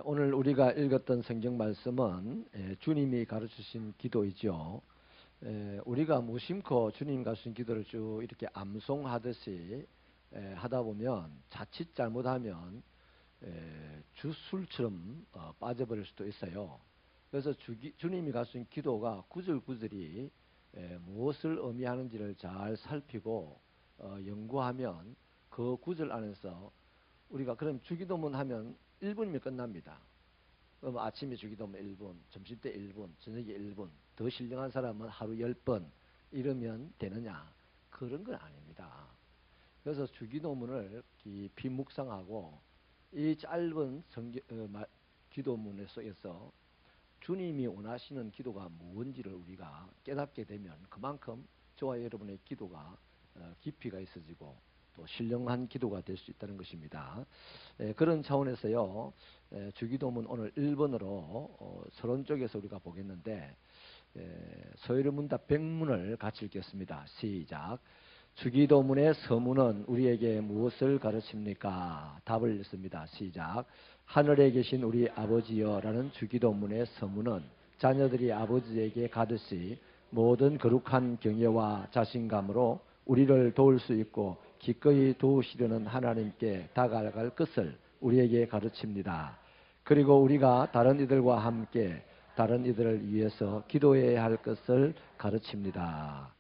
오늘 우리가 읽었던 성경 말씀은 주님이 가르치신 기도이죠. 우리가 무심코 주님 가르치신 기도를 쭉 이렇게 암송하듯이 하다 보면 자칫 잘못하면 주술처럼 빠져버릴 수도 있어요. 그래서 주님이 가르치신 기도가 구절구절이 무엇을 의미하는지를 잘 살피고 연구하면 그 구절 안에서 우리가 그럼 주기도문 하면 1분이면 끝납니다. 그럼 아침에 주기도문 1분, 점심때 1분, 저녁에 1분, 더 신령한 사람은 하루 10번 이러면 되느냐? 그런 건 아닙니다. 그래서 주기도문을 깊이 묵상하고 이 짧은 기도문 속에서 주님이 원하시는 기도가 무엇인지를 우리가 깨닫게 되면 그만큼 저와 여러분의 기도가 깊이가 있어지고 또 신령한 기도가 될 수 있다는 것입니다. 그런 차원에서요, 주기도문 오늘 1번으로 서론 쪽에서 우리가 보겠는데, 서열문답 100문을 같이 읽겠습니다. 시작. 주기도문의 서문은 우리에게 무엇을 가르칩니까? 답을 읽습니다. 시작. 하늘에 계신 우리 아버지여 라는 주기도문의 서문은 자녀들이 아버지에게 가듯이 모든 거룩한 경외와 자신감으로 우리를 도울 수 있고 기꺼이 도우시려는 하나님께 다가갈 것을 우리에게 가르칩니다. 그리고 우리가 다른 이들과 함께 다른 이들을 위해서 기도해야 할 것을 가르칩니다.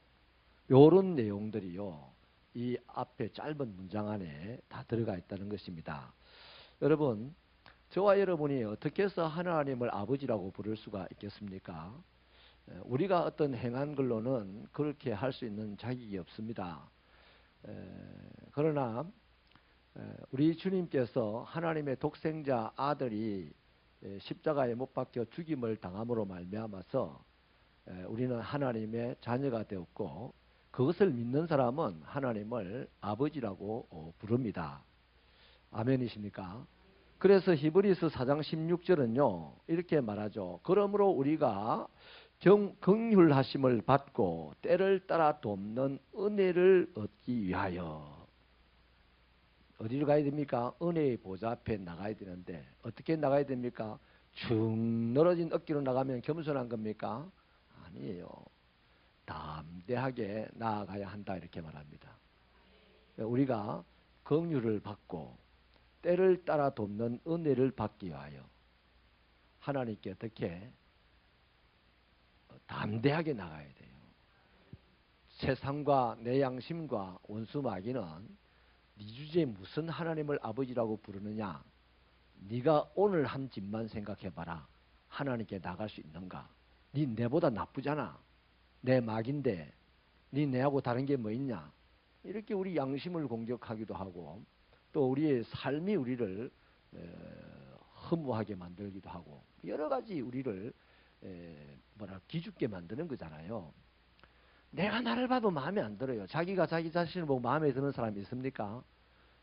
이런 내용들이요, 이 앞에 짧은 문장 안에 다 들어가 있다는 것입니다. 여러분, 저와 여러분이 어떻게 해서 하나님을 아버지라고 부를 수가 있겠습니까? 우리가 어떤 행한 걸로는 그렇게 할 수 있는 자격이 없습니다. 그러나 우리 주님께서 하나님의 독생자 아들이 십자가에 못 박혀 죽임을 당함으로 말미암아서 우리는 하나님의 자녀가 되었고 그것을 믿는 사람은 하나님을 아버지라고 부릅니다. 아멘이십니까? 그래서 히브리서 4장 16절은요 이렇게 말하죠. 그러므로 우리가 긍휼하심을 받고 때를 따라 돕는 은혜를 얻기 위하여 어디로 가야 됩니까? 은혜의 보좌 앞에 나가야 되는데 어떻게 나가야 됩니까? 축 늘어진 어깨로 나가면 겸손한 겁니까? 아니에요. 담대하게 나아가야 한다 이렇게 말합니다. 우리가 긍휼을 받고 때를 따라 돕는 은혜를 받기 위하여 하나님께 어떻게 담대하게 나가야 돼요. 세상과 내 양심과 원수 마귀는 네 주제에 무슨 하나님을 아버지라고 부르느냐? 네가 오늘 한 짓만 생각해봐라. 하나님께 나갈 수 있는가? 네 내보다 나쁘잖아. 내 막인데 네 내하고 다른 게 뭐 있냐? 이렇게 우리 양심을 공격하기도 하고 또 우리의 삶이 우리를 허무하게 만들기도 하고 여러 가지 우리를 기죽게 만드는 거잖아요. 내가 나를 봐도 마음에 안 들어요. 자기가 자기 자신을 보고 마음에 드는 사람이 있습니까?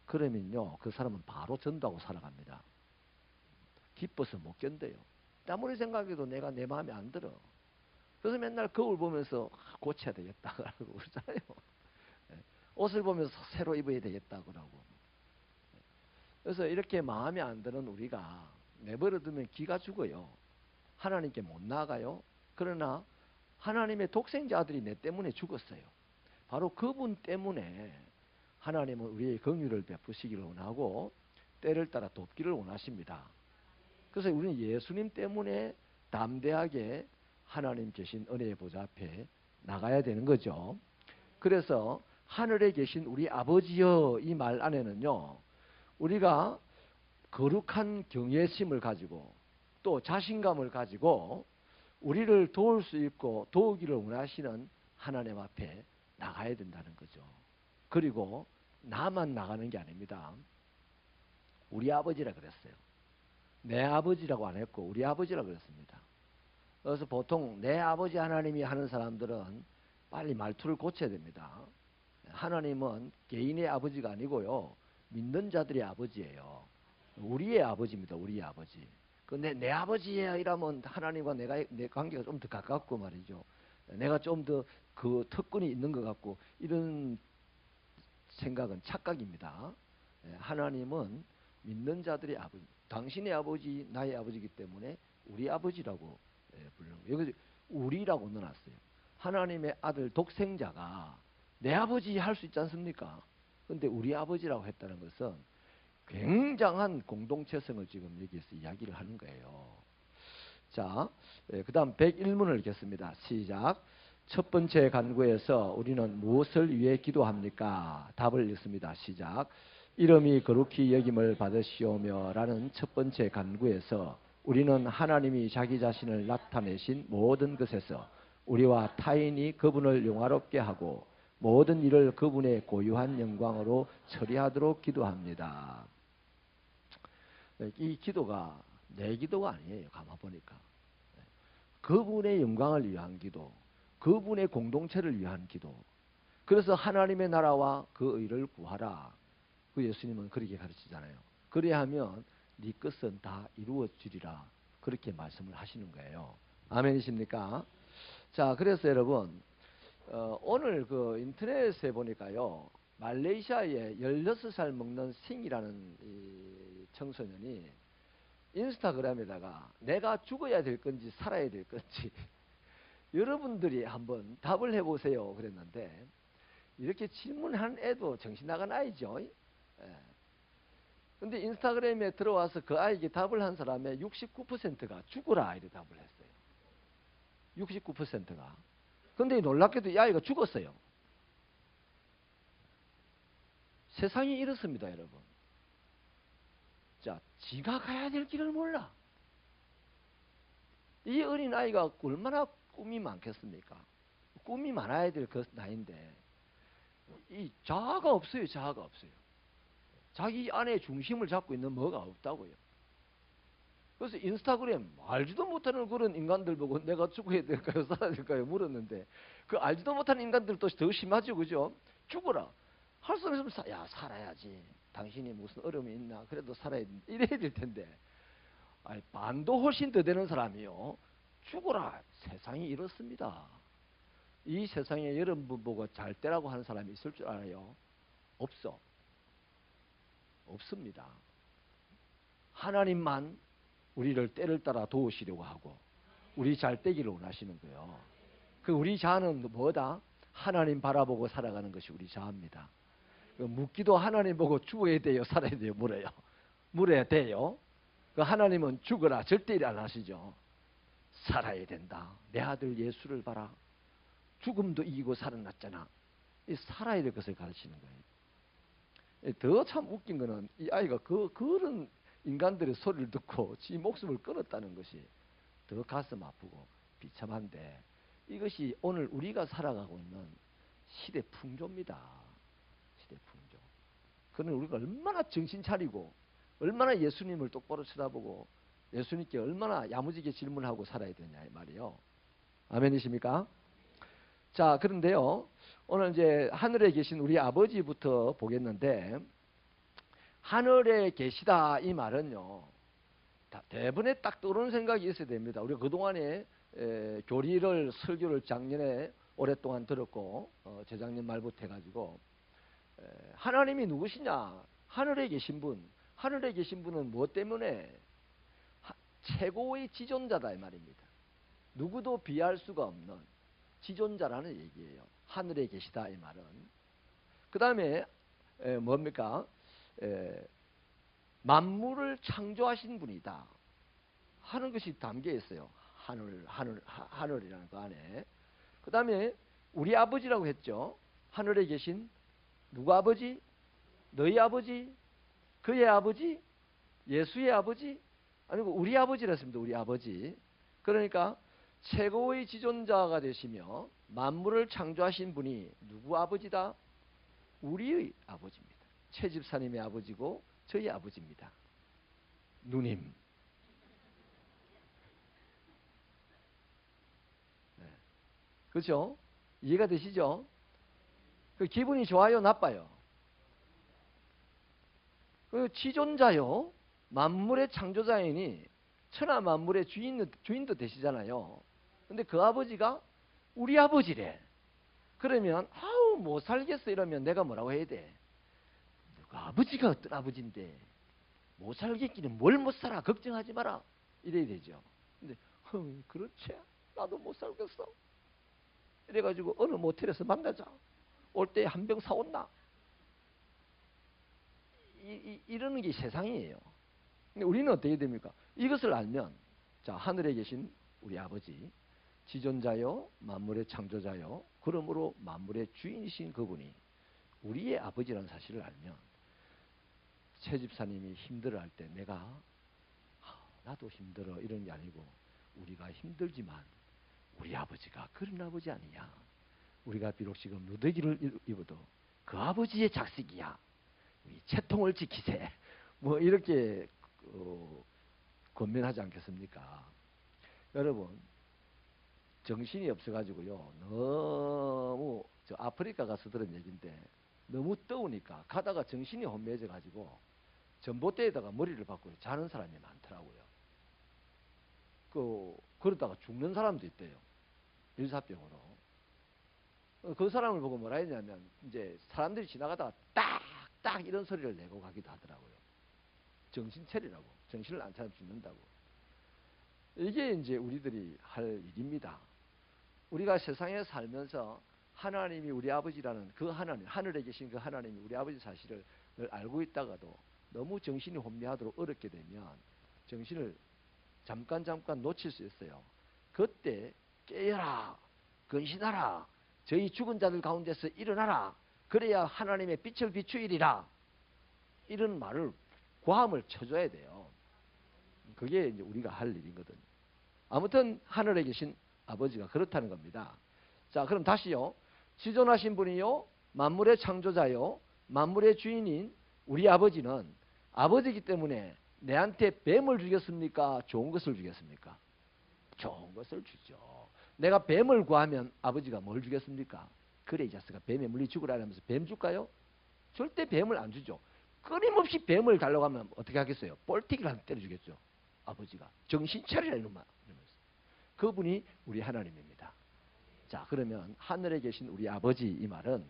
그러면요 그 사람은 바로 전도하고 살아갑니다. 기뻐서 못 견뎌요. 아무리 생각해도 내가 내 마음에 안 들어. 그래서 맨날 거울 보면서 고쳐야 되겠다 그러고 그러잖아요. 옷을 보면서 새로 입어야 되겠다 그러고. 그래서 이렇게 마음에 안 드는 우리가 내버려두면 기가 죽어요. 하나님께 못 나가요. 그러나 하나님의 독생자 아들이 내 때문에 죽었어요. 바로 그분 때문에 하나님은 우리의 긍휼을 베푸시기를 원하고 때를 따라 돕기를 원하십니다. 그래서 우리는 예수님 때문에 담대하게 하나님 계신 은혜의 보좌 앞에 나가야 되는 거죠. 그래서 하늘에 계신 우리 아버지여 이 말 안에는요 우리가 거룩한 경외심을 가지고 또 자신감을 가지고 우리를 도울 수 있고 도우기를 원하시는 하나님 앞에 나가야 된다는 거죠. 그리고 나만 나가는 게 아닙니다. 우리 아버지라 그랬어요. 내 아버지라고 안 했고 우리 아버지라 그랬습니다. 그래서 보통 내 아버지 하나님이 하는 사람들은 빨리 말투를 고쳐야 됩니다. 하나님은 개인의 아버지가 아니고요. 믿는 자들의 아버지예요. 우리의 아버지입니다. 우리의 아버지. 내 아버지예요 이러면 하나님과 내 관계가 좀 더 가깝고 말이죠. 내가 좀 더 그 특권이 있는 것 같고 이런 생각은 착각입니다. 하나님은 믿는 자들의 아버지. 당신의 아버지, 나의 아버지이기 때문에 우리 아버지라고 부르는 거예요. 여기서 우리라고 넣어놨어요. 하나님의 아들 독생자가 내 아버지 할 수 있지 않습니까? 근데 우리 아버지라고 했다는 것은 굉장한 공동체성을 지금 여기서 이야기를 하는 거예요. 자, 그 다음 101문을 읽겠습니다. 시작. 첫 번째 간구에서 우리는 무엇을 위해 기도합니까? 답을 읽습니다. 시작. 이름이 거룩히 여김을 받으시오며 라는 첫 번째 간구에서 우리는 하나님이 자기 자신을 나타내신 모든 것에서 우리와 타인이 그분을 영화롭게 하고 모든 일을 그분의 고유한 영광으로 처리하도록 기도합니다. 이 기도가 내 기도가 아니에요. 가만 보니까. 그분의 영광을 위한 기도, 그분의 공동체를 위한 기도. 그래서 하나님의 나라와 그 의를 구하라. 그 예수님은 그렇게 가르치잖아요. 그래야 하면 네 것은 다 이루어지리라. 그렇게 말씀을 하시는 거예요. 아멘이십니까? 자, 그래서 여러분 오늘 그 인터넷에 보니까요. 말레이시아에 16살 먹는 싱이라는 이 청소년이 인스타그램에다가 내가 죽어야 될 건지 살아야 될 건지 여러분들이 한번 답을 해보세요 그랬는데 이렇게 질문한 애도 정신 나간 아이죠. 근데 인스타그램에 들어와서 그 아이에게 답을 한 사람의 69%가 죽어라 이렇게 답을 했어요. 69%가. 근데 놀랍게도 이 아이가 죽었어요. 세상이 이렇습니다, 여러분. 자, 지가 가야 될 길을 몰라. 이 어린 아이가 얼마나 꿈이 많겠습니까? 꿈이 많아야 될 그 나이인데 이 자아가 없어요. 자아가 없어요. 자기 안에 중심을 잡고 있는 뭐가 없다고요. 그래서 인스타그램 알지도 못하는 그런 인간들 보고 내가 죽어야 될까요? 살아야 될까요? 물었는데 그 알지도 못하는 인간들도 더 심하죠. 그죠? 죽어라. 할 수 없으면 야 살아야지. 당신이 무슨 어려움이 있나? 그래도 살아야 된다. 이래야 될 텐데 아니, 반도 훨씬 더 되는 사람이요. 죽어라. 세상이 이렇습니다. 이 세상에 여러분 보고 잘 때라고 하는 사람이 있을 줄 알아요? 없어. 없습니다. 하나님만 우리를 때를 따라 도우시려고 하고 우리 잘 되기를 원하시는 거예요. 그 우리 자아는 뭐다? 하나님 바라보고 살아가는 것이 우리 자아입니다. 묻기도 하나님 보고 죽어야 돼요? 살아야 돼요? 물어요. 물어야 돼요. 그 하나님은 죽어라 절대 일 안 하시죠. 살아야 된다. 내 아들 예수를 봐라. 죽음도 이기고 살아났잖아. 이 살아야 될 것을 가르치는 거예요. 더 참 웃긴 거는 이 아이가 그런 인간들의 소리를 듣고 지 목숨을 끊었다는 것이 더 가슴 아프고 비참한데 이것이 오늘 우리가 살아가고 있는 시대 풍조입니다. 시대 풍조. 그러니 우리가 얼마나 정신 차리고 얼마나 예수님을 똑바로 쳐다보고 예수님께 얼마나 야무지게 질문하고 살아야 되냐 이 말이에요. 아멘이십니까? 자, 그런데요. 오늘 이제 하늘에 계신 우리 아버지부터 보겠는데 하늘에 계시다 이 말은요. 대부분에 딱 떠오르는 생각이 있어야 됩니다. 우리가 그동안에 교리를 설교를 작년에 오랫동안 들었고 재작년 말부터 해가지고 하나님이 누구시냐? 하늘에 계신 분. 하늘에 계신 분은 무엇 때문에? 최고의 지존자다 이 말입니다. 누구도 비할 수가 없는 지존자라는 얘기예요. 하늘에 계시다 이 말은. 그 다음에 뭡니까? 만물을 창조하신 분이다 하는 것이 담겨 있어요. 하늘이라는 그 안에. 그 다음에 우리 아버지라고 했죠. 하늘에 계신 누구 아버지? 너희 아버지? 그의 아버지? 예수의 아버지? 아니고 우리 아버지라 했습니다. 우리 아버지. 그러니까 최고의 지존자가 되시며 만물을 창조하신 분이 누구 아버지다? 우리의 아버지입니다. 최 집사님의 아버지고 저희 아버지입니다. 누님. 네. 그렇죠? 이해가 되시죠? 그 기분이 좋아요? 나빠요? 그 지존자요. 만물의 창조자이니 천하 만물의 주인도 되시잖아요. 근데 그 아버지가 우리 아버지래. 그러면 아우 못 살겠어 이러면 내가 뭐라고 해야 돼? 아버지가 어떤 아버지인데 못 살겠기는 뭘 못 살아. 걱정하지 마라. 이래야 되죠. 근데 그렇지. 나도 못 살겠어. 이래가지고 어느 모텔에서 만나자. 올 때 한 병 사온나. 이러는 게 세상이에요. 근데 우리는 어떻게 됩니까? 이것을 알면 자, 하늘에 계신 우리 아버지, 지존자요 만물의 창조자요 그러므로 만물의 주인이신 그분이 우리의 아버지라는 사실을 알면 최 집사님이 힘들어할 때 내가 나도 힘들어 이런 게 아니고 우리가 힘들지만 우리 아버지가 그런 아버지 아니냐. 우리가 비록 지금 누더기를 입어도 그 아버지의 작식이야. 채통을 지키세. 뭐 이렇게 권면하지 않겠습니까? 여러분 정신이 없어가지고요. 너무 저 아프리카 가서 들은 얘기인데 너무 더우니까 가다가 정신이 혼미해져가지고 전봇대에다가 머리를 박고 자는 사람이 많더라고요. 그러다가 죽는 사람도 있대요. 일사병으로. 그 사람을 보고 뭐라 했냐면 이제 사람들이 지나가다가 딱딱 이런 소리를 내고 가기도 하더라고요. 정신 차리라고. 정신을 안 차리면 죽는다고. 이게 이제 우리들이 할 일입니다. 우리가 세상에 살면서 하나님이 우리 아버지라는 그 하나님, 하늘에 계신 그 하나님이 우리 아버지 사실을 알고 있다가도 너무 정신이 혼미하도록 어렵게 되면 정신을 잠깐 놓칠 수 있어요. 그때 깨어라, 근신하라, 저희 죽은 자들 가운데서 일어나라, 그래야 하나님의 빛을 비추이리라. 이런 말을 고함을 쳐줘야 돼요. 그게 이제 우리가 할 일이거든요. 아무튼 하늘에 계신 아버지가 그렇다는 겁니다. 자, 그럼 다시요. 지존하신 분이요, 만물의 창조자요, 만물의 주인인 우리 아버지는 아버지이기 때문에 내한테 뱀을 주겠습니까? 좋은 것을 주겠습니까? 좋은 것을 주죠. 내가 뱀을 구하면 아버지가 뭘 주겠습니까? 그래 이 자식아 뱀에 물리 죽으라 하면서 뱀 줄까요? 절대 뱀을 안 주죠. 끊임없이 뱀을 달라고 하면 어떻게 하겠어요? 볼티기를 한 때려주겠죠. 아버지가 정신 차리라 이놈아 이러면서. 그분이 우리 하나님입니다. 자, 그러면 하늘에 계신 우리 아버지 이 말은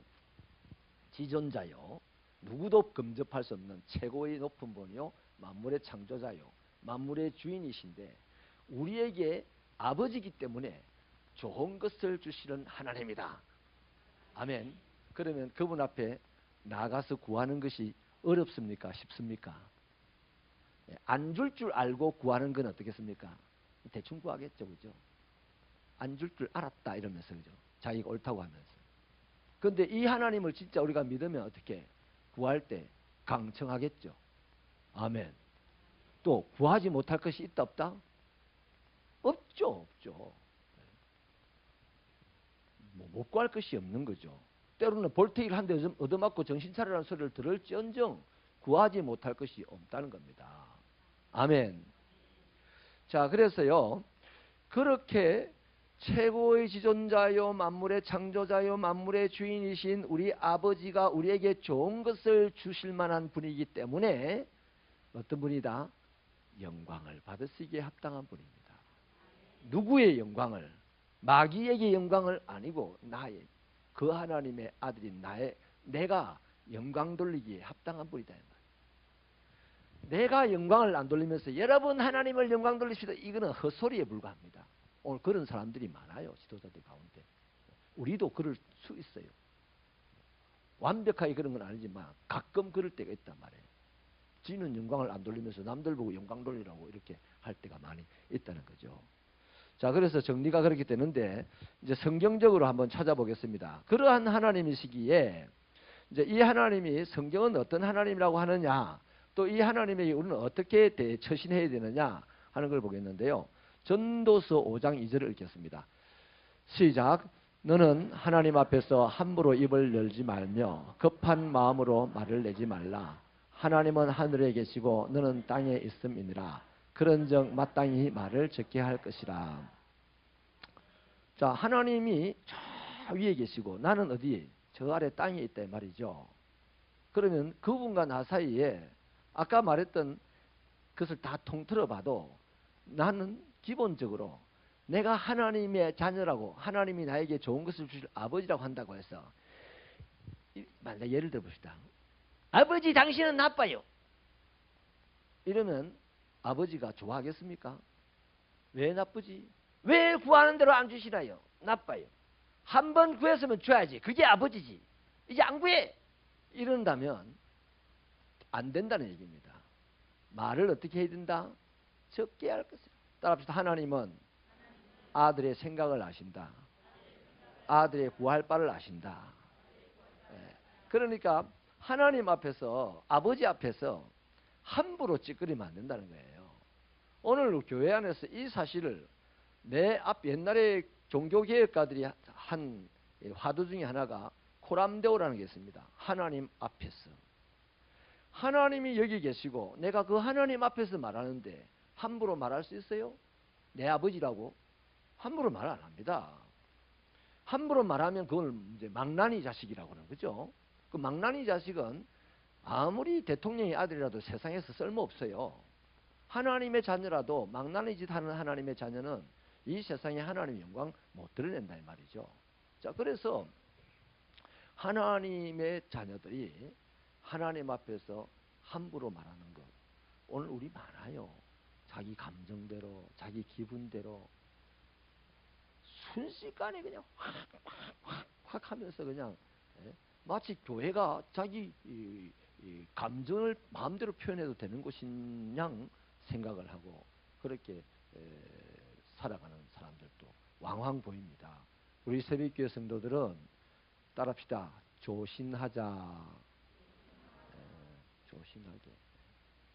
지존자요, 누구도 범접할 수 없는 최고의 높은 분이요, 만물의 창조자요, 만물의 주인이신데 우리에게 아버지이기 때문에 좋은 것을 주시는 하나님이다. 아멘. 그러면 그분 앞에 나가서 구하는 것이 어렵습니까? 쉽습니까? 안 줄 줄 알고 구하는 건 어떻겠습니까? 대충 구하겠죠, 그죠? 안 줄 줄 알았다 이러면서, 그죠? 자기가 옳다고 하면서. 그런데 이 하나님을 진짜 우리가 믿으면 어떻게 구할 때 강청하겠죠. 아멘. 또 구하지 못할 것이 있다 없다? 없죠. 뭐 못 구할 것이 없는 거죠. 때로는 볼테기를 한 대 얻어맞고 정신 차리라는 소리를 들을지언정 구하지 못할 것이 없다는 겁니다. 아멘. 자, 그래서요, 그렇게 최고의 지존자요, 만물의 창조자요, 만물의 주인이신 우리 아버지가 우리에게 좋은 것을 주실 만한 분이기 때문에 어떤 분이다? 영광을 받으시기에 합당한 분입니다. 누구의 영광을? 마귀에게 영광을 아니고 나의, 그 하나님의 아들인 내가 영광 돌리기에 합당한 분이다. 내가 영광을 안 돌리면서 여러분 하나님을 영광 돌리시다, 이거는 헛소리에 불과합니다. 오늘 그런 사람들이 많아요. 지도자들 가운데. 우리도 그럴 수 있어요. 완벽하게 그런 건 아니지만 가끔 그럴 때가 있단 말이에요. 지는 영광을 안 돌리면서 남들 보고 영광 돌리라고 이렇게 할 때가 많이 있다는 거죠. 자, 그래서 정리가 그렇게 되는데 이제 성경적으로 한번 찾아보겠습니다. 그러한 하나님이시기에 이제 이 하나님이 성경은 어떤 하나님이라고 하느냐, 또 이 하나님에게 우리는 어떻게 처신해야 되느냐 하는 걸 보겠는데요. 전도서 5장 2절을 읽겠습니다. 시작. 너는 하나님 앞에서 함부로 입을 열지 말며 급한 마음으로 말을 내지 말라. 하나님은 하늘에 계시고 너는 땅에 있음이니라. 그런즉 마땅히 말을 적게 할 것이라. 자, 하나님이 저 위에 계시고 나는 어디? 저 아래 땅에 있다 말이죠. 그러면 그분과 나 사이에 아까 말했던 것을 다 통틀어 봐도 나는 기본적으로 내가 하나님의 자녀라고, 하나님이 나에게 좋은 것을 주실 아버지라고 한다고 해서, 만약 예를 들어 봅시다. 아버지 당신은 나빠요. 이러면 아버지가 좋아하겠습니까? 왜 나쁘지? 왜 구하는 대로 안 주시나요? 나빠요. 한 번 구했으면 줘야지. 그게 아버지지. 이제 안 구해. 이런다면 안 된다는 얘기입니다. 말을 어떻게 해야 된다? 적게 할 것이다. 따라합시다. 하나님은 아들의 생각을 아신다. 아들의 구할 바를 아신다. 그러니까 하나님 앞에서, 아버지 앞에서 함부로 찌끄리면 안 된다는 거예요. 오늘 교회 안에서 이 사실을 옛날에 종교개혁가들이 한 화두 중에 하나가 코람데오라는 게 있습니다. 하나님 앞에서. 하나님이 여기 계시고 내가 그 하나님 앞에서 말하는데 함부로 말할 수 있어요? 내 아버지라고? 함부로 말 안 합니다. 함부로 말하면 그걸 이제 망나니 자식이라고 하는 거죠. 그 망나니 자식은 아무리 대통령의 아들이라도 세상에서 쓸모없어요. 하나님의 자녀라도 망나니 짓 하는 하나님의 자녀는 이 세상에 하나님의 영광 못 드러낸다 이 말이죠. 자, 그래서 하나님의 자녀들이 하나님 앞에서 함부로 말하는 것 오늘 우리 많아요. 자기 감정대로, 자기 기분대로 순식간에 그냥 확 하면서 그냥 마치 교회가 자기 이 감정을 마음대로 표현해도 되는 곳인 양 생각을 하고 그렇게 살아가는 사람들도 왕왕 보입니다. 우리 새벽교회 성도들은 따라합시다. 조신하자. 조신하게.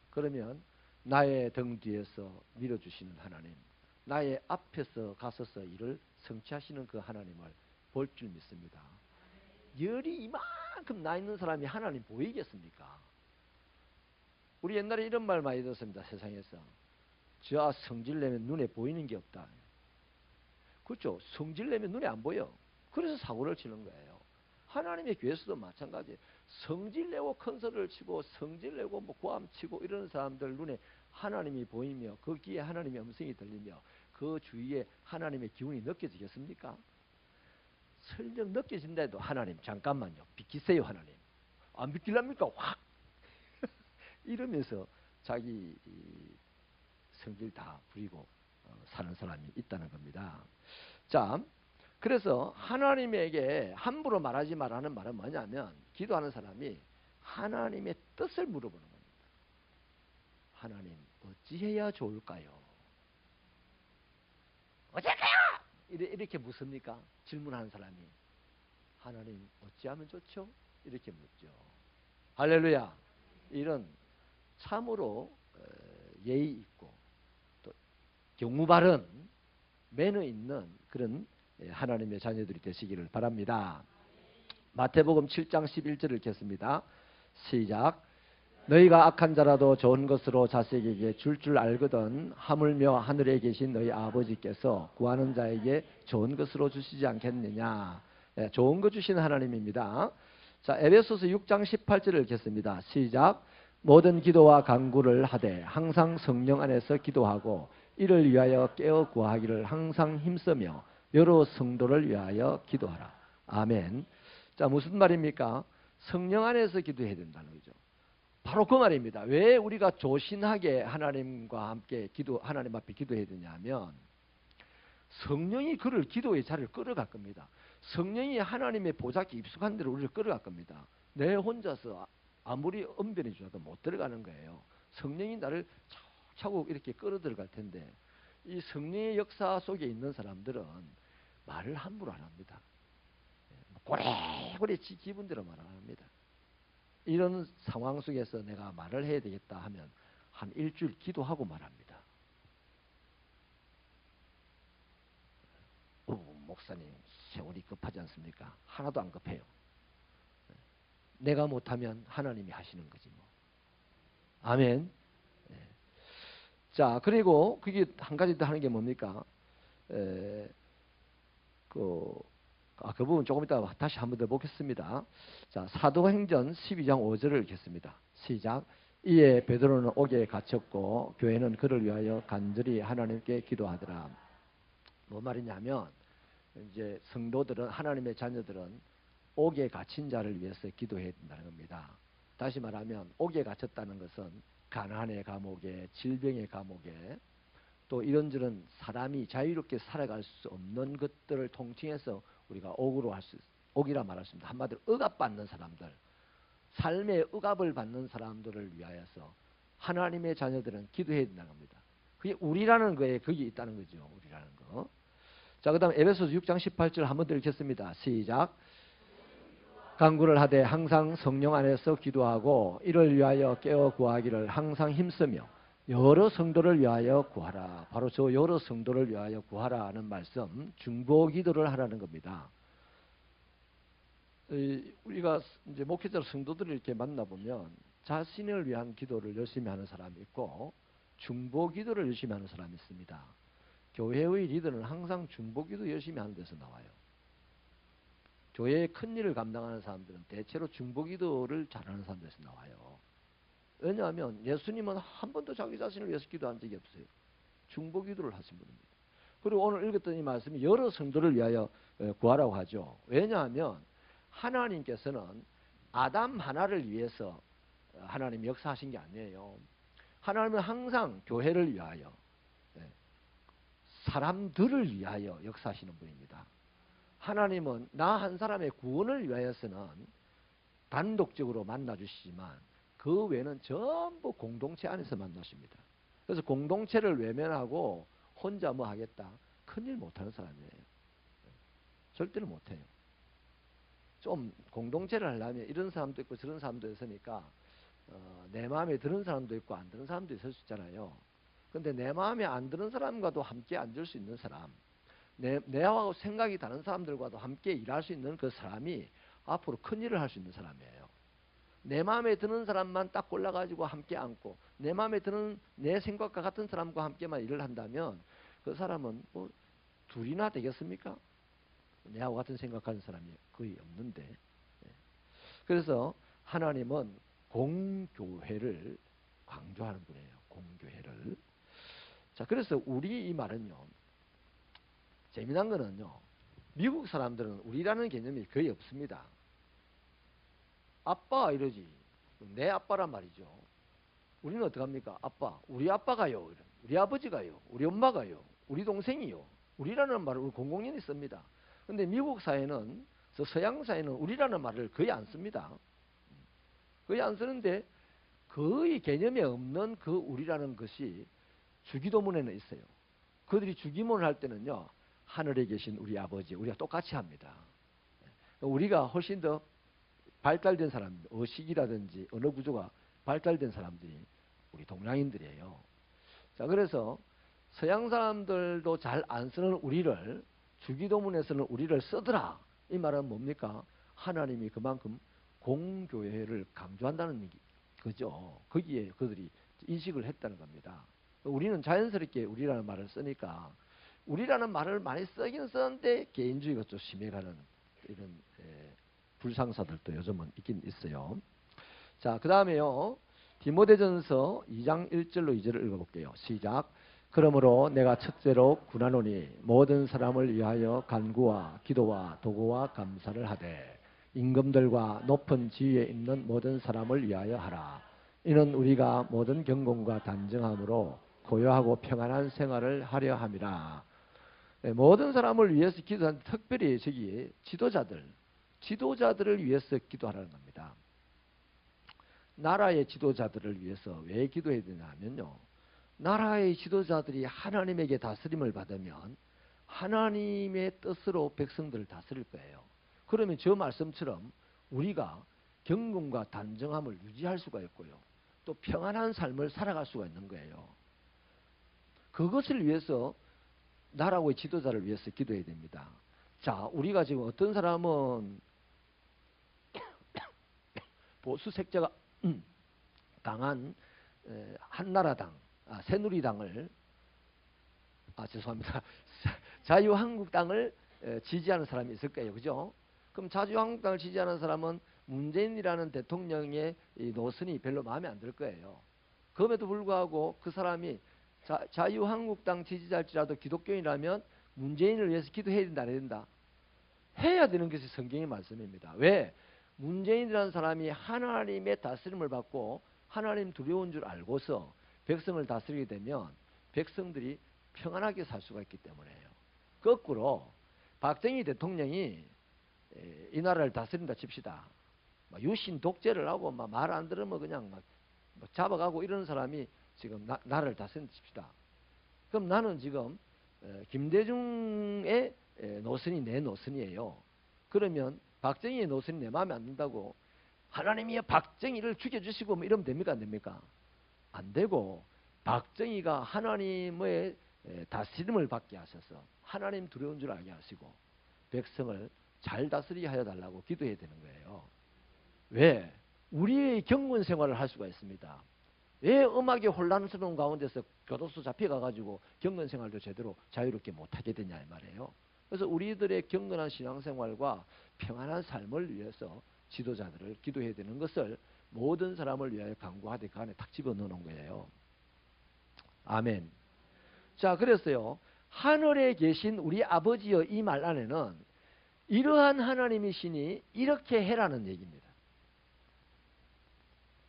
그러면 나의 등 뒤에서 밀어주시는 하나님, 나의 앞에서 가서서 일을 성취하시는 그 하나님을 볼 줄 믿습니다. 열이 이만큼 나 있는 사람이 하나님 보이겠습니까? 우리 옛날에 이런 말 많이 들었습니다. 세상에서. 저 성질내면 눈에 보이는 게 없다. 그렇죠. 성질내면 눈에 안 보여. 그래서 사고를 치는 거예요. 하나님의 교회에서도 마찬가지예요. 성질내고 큰 소리를 치고 성질내고 뭐 고함 치고 이러는 사람들 눈에 하나님이 보이며 그 귀에 하나님의 음성이 들리며 그 주위에 하나님의 기운이 느껴지겠습니까? 설령 느껴진다 해도 하나님 잠깐만요. 비키세요 하나님. 안 비킬랍니까? 확 이러면서 자기 성질 다 부리고 사는 사람이 있다는 겁니다. 자, 그래서 하나님에게 함부로 말하지 말라는 말은 뭐냐면 기도하는 사람이 하나님의 뜻을 물어보는 겁니다. 하나님 어찌해야 좋을까요? 어쩔까요? 이렇게 묻습니까? 질문하는 사람이 하나님 어찌하면 좋죠? 이렇게 묻죠. 할렐루야. 이런 참으로 예의 있고 또 경우 바른 매너 있는 그런 하나님의 자녀들이 되시기를 바랍니다. 마태복음 7장 11절을 읽겠습니다. 시작. 너희가 악한 자라도 좋은 것으로 자식에게 줄 알거든 하물며 하늘에 계신 너희 아버지께서 구하는 자에게 좋은 것으로 주시지 않겠느냐. 네, 좋은 거 주시는 하나님입니다. 자, 에베소서 6장 18절을 읽겠습니다. 시작. 모든 기도와 간구를 하되 항상 성령 안에서 기도하고 이를 위하여 깨어 구하기를 항상 힘쓰며 여러 성도를 위하여 기도하라. 아멘. 자, 무슨 말입니까? 성령 안에서 기도해야 된다는 거죠. 바로 그 말입니다. 왜 우리가 조신하게 하나님과 함께 하나님 앞에 기도해야 되냐면 성령이 그를 기도의 자리를 끌어갈 겁니다. 성령이 하나님의 보좌께 입숙한 대로 우리를 끌어갈 겁니다. 내 혼자서 아무리 언변해 주셔도 못 들어가는 거예요. 성령이 나를 차곡차곡 이렇게 끌어 들어갈 텐데 이 성령의 역사 속에 있는 사람들은 말을 함부로 안 합니다. 고래고래 지 기분대로 말 안 합니다. 이런 상황 속에서 내가 말을 해야 되겠다 하면 한 일주일 기도하고 말합니다. 목사님 세월이 급하지 않습니까? 하나도 안 급해요. 내가 못하면 하나님이 하시는 거지 뭐. 아멘. 자, 그리고 그게 한 가지 더 하는 게 뭡니까? 그 부분 조금 이따 다시 한 번 더 보겠습니다. 자, 사도행전 12장 5절을 읽겠습니다. 시작. 이에 베드로는 옥에 갇혔고 교회는 그를 위하여 간절히 하나님께 기도하더라. 뭐 말이냐면 이제 성도들은 하나님의 자녀들은 옥에 갇힌 자를 위해서 기도해야 된다는 겁니다. 다시 말하면 옥에 갇혔다는 것은 가난의 감옥에, 질병의 감옥에, 또 이런저런 사람이 자유롭게 살아갈 수 없는 것들을 통칭해서 우리가 옥이라 말할 수 있습니다. 한마디로 억압받는 사람들, 삶의 억압을 받는 사람들을 위하여서 하나님의 자녀들은 기도해야 된다는 겁니다. 그게 우리라는 거에 거기 있다는 거죠. 우리라는 거. 자, 그 다음 에베소서 6장 18절 한번 더 읽겠습니다. 시작. 간구를 하되 항상 성령 안에서 기도하고 이를 위하여 깨어 구하기를 항상 힘쓰며 여러 성도를 위하여 구하라. 바로 저 여러 성도를 위하여 구하라 하는 말씀, 중보 기도를 하라는 겁니다. 우리가 이제 목회자 성도들을 이렇게 만나보면 자신을 위한 기도를 열심히 하는 사람이 있고 중보 기도를 열심히 하는 사람이 있습니다. 교회의 리더는 항상 중보 기도 열심히 하는 데서 나와요. 교회의 큰 일을 감당하는 사람들은 대체로 중보 기도를 잘하는 사람들에서 나와요. 왜냐하면 예수님은 한 번도 자기 자신을 위해서 기도한 적이 없어요. 중보 기도를 하신 분입니다. 그리고 오늘 읽었던 이 말씀이 여러 성도를 위하여 구하라고 하죠. 왜냐하면 하나님께서는 아담 하나를 위해서 하나님이 역사하신 게 아니에요. 하나님은 항상 교회를 위하여, 사람들을 위하여 역사하시는 분입니다. 하나님은 나 한 사람의 구원을 위하여서는 단독적으로 만나주시지만 그 외에는 전부 공동체 안에서 만나십니다. 그래서 공동체를 외면하고 혼자 뭐 하겠다, 큰일 못하는 사람이에요. 절대로 못해요. 좀 공동체를 하려면 이런 사람도 있고 저런 사람도 있으니까 내 마음에 드는 사람도 있고 안 드는 사람도 있을 수 있잖아요. 근데 내 마음에 안 드는 사람과도 함께 앉을 수 있는 사람, 내하고 생각이 다른 사람들과도 함께 일할 수 있는 그 사람이 앞으로 큰 일을 할 수 있는 사람이에요. 내 마음에 드는 사람만 딱 골라가지고 함께 앉고 내 마음에 드는 내 생각과 같은 사람과 함께만 일을 한다면 그 사람은 뭐 둘이나 되겠습니까? 내하고 같은 생각하는 사람이 거의 없는데. 그래서 하나님은 공교회를 강조하는 분이에요. 공교회를. 자, 그래서 우리 이 말은요, 재미난 거는요, 미국 사람들은 우리라는 개념이 거의 없습니다. 아빠 이러지. 내 아빠란 말이죠. 우리는 어떡합니까? 아빠, 우리 아빠가요, 우리 아버지가요, 우리 엄마가요, 우리 동생이요. 우리라는 말을 우리 공공연히 씁니다. 근데 미국 사회는, 서양 사회는 우리라는 말을 거의 안 씁니다. 거의 안 쓰는데 거의 개념에 없는 그 우리라는 것이 주기도문에는 있어요. 그들이 주기문을 할 때는요, 하늘에 계신 우리 아버지, 우리가 똑같이 합니다. 우리가 훨씬 더 발달된 사람, 의식이라든지 언어 구조가 발달된 사람들이 우리 동양인들이에요. 자, 그래서 서양 사람들도 잘 안 쓰는 우리를 주기도문에서는 우리를 쓰더라. 이 말은 뭡니까? 하나님이 그만큼 공교회를 강조한다는 거죠. 거기에 그들이 인식을 했다는 겁니다. 우리는 자연스럽게 우리라는 말을 쓰니까 우리라는 말을 많이 쓰긴 쓰는데 개인주의가 좀 심해가는 이런 불상사들도 요즘은 있긴 있어요. 자, 그 다음에요, 디모데전서 2장 1절로 2절을 읽어볼게요. 시작. 그러므로 내가 첫째로 군하노니 모든 사람을 위하여 간구와 기도와 도구와 감사를 하되 임금들과 높은 지위에 있는 모든 사람을 위하여 하라. 이는 우리가 모든 경건과 단정함으로 고요하고 평안한 생활을 하려 함이라. 모든 사람을 위해서 기도하는, 특별히 저기 지도자들을 위해서 기도하라는 겁니다. 나라의 지도자들을 위해서 왜 기도해야 되냐 하면요, 나라의 지도자들이 하나님에게 다스림을 받으면 하나님의 뜻으로 백성들을 다스릴 거예요. 그러면 저 말씀처럼 우리가 경건과 단정함을 유지할 수가 있고요, 또 평안한 삶을 살아갈 수가 있는 거예요. 그것을 위해서 나라의 지도자를 위해서 기도해야 됩니다. 자, 우리가 지금 어떤 사람은 보수 색채가 강한 한나라당, 새누리당을, 죄송합니다, 자유한국당을 지지하는 사람이 있을 거예요. 그죠? 그럼 자유한국당을 지지하는 사람은 문재인이라는 대통령의 이 노선이 별로 마음에 안 들 거예요. 그럼에도 불구하고 그 사람이 자유한국당 지지자일지라도 기독교인이라면 문재인을 위해서 기도해야 된다, 안 해야 된다? 해야 되는 것이 성경의 말씀입니다. 왜? 문재인이라는 사람이 하나님의 다스림을 받고 하나님 두려운 줄 알고서 백성을 다스리게 되면 백성들이 평안하게 살 수가 있기 때문에요. 거꾸로 박정희 대통령이 이 나라를 다스린다 칩시다. 유신 독재를 하고 말 안 들으면 그냥 막 잡아가고 이러는 사람이 지금 나라를 다스린다 칩시다. 그럼 나는 지금 김대중의 노선이 내 노선이에요. 그러면 박정희의 노선이 내 마음에 안 든다고 하나님이 박정희를 죽여주시고 뭐 이러면 됩니까? 안 됩니까? 안 되고 박정희가 하나님의 다스림을 받게 하셔서 하나님 두려운 줄 알게 하시고 백성을 잘 다스리게 하여 달라고 기도해야 되는 거예요. 왜? 우리의 경건 생활을 할 수가 있습니다. 왜 음악의 혼란스러운 가운데서 교도소 잡혀가가지고 경건 생활도 제대로 자유롭게 못하게 되냐 이 말이에요. 그래서 우리들의 경건한 신앙생활과 평안한 삶을 위해서 지도자들을 기도해야 되는 것을 모든 사람을 위하여 강구하되 그 안에 탁 집어넣어 놓은 거예요. 아멘. 자, 그랬어요. 하늘에 계신 우리 아버지여 이 말 안에는 이러한 하나님이시니 이렇게 해라는 얘기입니다.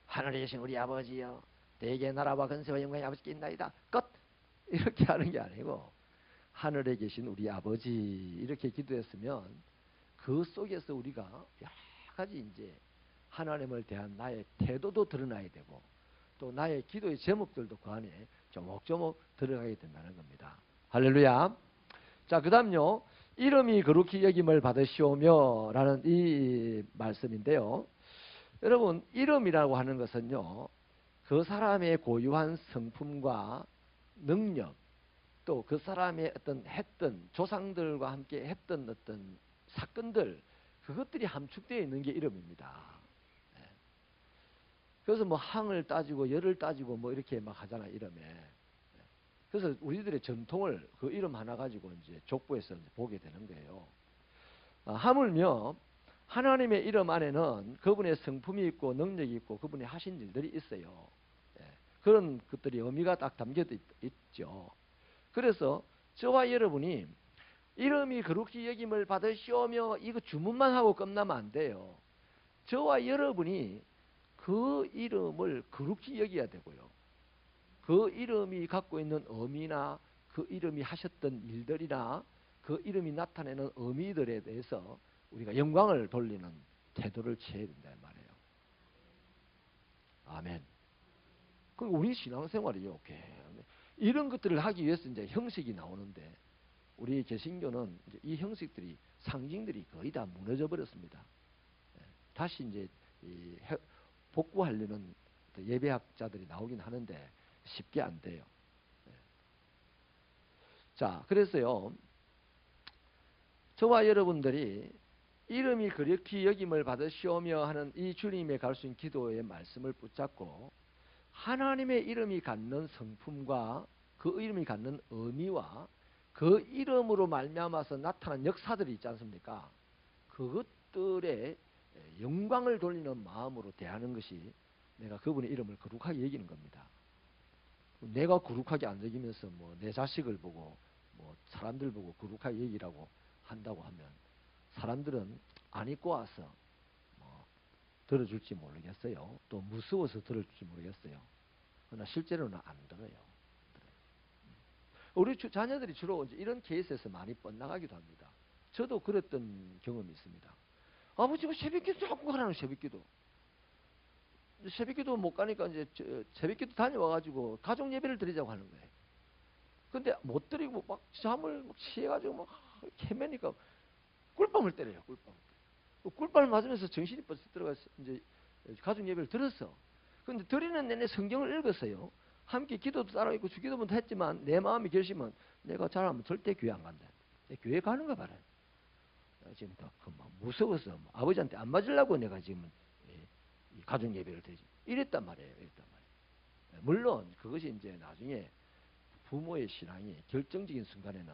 하늘에 계신 우리 아버지여 대개 나라와 근세와 영광이 아버지께 있나이다. 끝. 이렇게 하는 게 아니고 하늘에 계신 우리 아버지 이렇게 기도했으면 그 속에서 우리가 여러 가지 이제 하나님을 대한 나의 태도도 드러나야 되고 또 나의 기도의 제목들도 그 안에 조목조목 들어가게 된다는 겁니다. 할렐루야. 자, 그 다음요. 이름이 거룩히 여김을 받으시오며 라는 이 말씀인데요. 여러분, 이름이라고 하는 것은요, 그 사람의 고유한 성품과 능력, 또 그 사람의 어떤 했던 조상들과 함께 했던 어떤 사건들, 그것들이 함축되어 있는 게 이름입니다. 그래서 뭐 항을 따지고 열을 따지고 뭐 이렇게 막 하잖아, 이름에. 그래서 우리들의 전통을 그 이름 하나 가지고 이제 족보에서 이제 보게 되는 거예요. 하물며 하나님의 이름 안에는 그분의 성품이 있고 능력이 있고 그분이 하신 일들이 있어요. 그런 것들이 의미가 딱 담겨져 있죠. 그래서 저와 여러분이 이름이 거룩히 여김을 받으시오며 이거 주문만 하고 끝나면 안 돼요. 저와 여러분이 그 이름을 거룩히 여겨야 되고요. 그 이름이 갖고 있는 의미나 그 이름이 하셨던 일들이나 그 이름이 나타내는 의미들에 대해서 우리가 영광을 돌리는 태도를 취해야 된다 말이에요. 아멘. 그 우리 신앙생활이요. 이런 것들을 하기 위해서 이제 형식이 나오는데 우리 개신교는 이제 이 형식들이 상징들이 거의 다 무너져 버렸습니다. 다시 이제 복구하려는 예배학자들이 나오긴 하는데 쉽게 안 돼요. 자, 그래서요. 저와 여러분들이 이름이 거룩히 여김을 받으시오며 하는 이 주님의 가르친 기도의 말씀을 붙잡고 하나님의 이름이 갖는 성품과 그 이름이 갖는 의미와 그 이름으로 말미암아서 나타난 역사들이 있지 않습니까? 그것들의 영광을 돌리는 마음으로 대하는 것이 내가 그분의 이름을 거룩하게 여기는 겁니다. 내가 거룩하게 안 여기면서 뭐 내 자식을 보고 뭐 사람들 보고 거룩하게 여기라고 한다고 하면 사람들은 안 입고 와서 뭐 들어줄지 모르겠어요. 또 무서워서 들어줄지 모르겠어요. 그러나 실제로는 안 들어요. 우리 자녀들이 주로 이제 이런 케이스에서 많이 뻗나가기도 합니다. 저도 그랬던 경험이 있습니다. 아버지가 새벽기도 자꾸 가라는 새벽기도. 새벽기도 못 가니까 이제 새벽기도 다녀와가지고 가족 예배를 드리자고 하는 거예요. 근데 못 드리고 막 잠을 막 취해가지고 막 헤매니까 꿀밤을 때려요. 꿀밤을 맞으면서 정신이 벌써 들어가서 이제 가족 예배를 들었어. 근데 드리는 내내 성경을 읽었어요. 함께 기도도 따라 있고 주기도문도 했지만 내 마음이 결심은 내가 잘하면 절대 교회 안 간다. 교회 가는 거 봐라. 지금 무서워서 아버지한테 안 맞으려고 내가 지금 가족 예배를 드리지. 이랬단 말이에요. 물론 그것이 이제 나중에 부모의 신앙이 결정적인 순간에는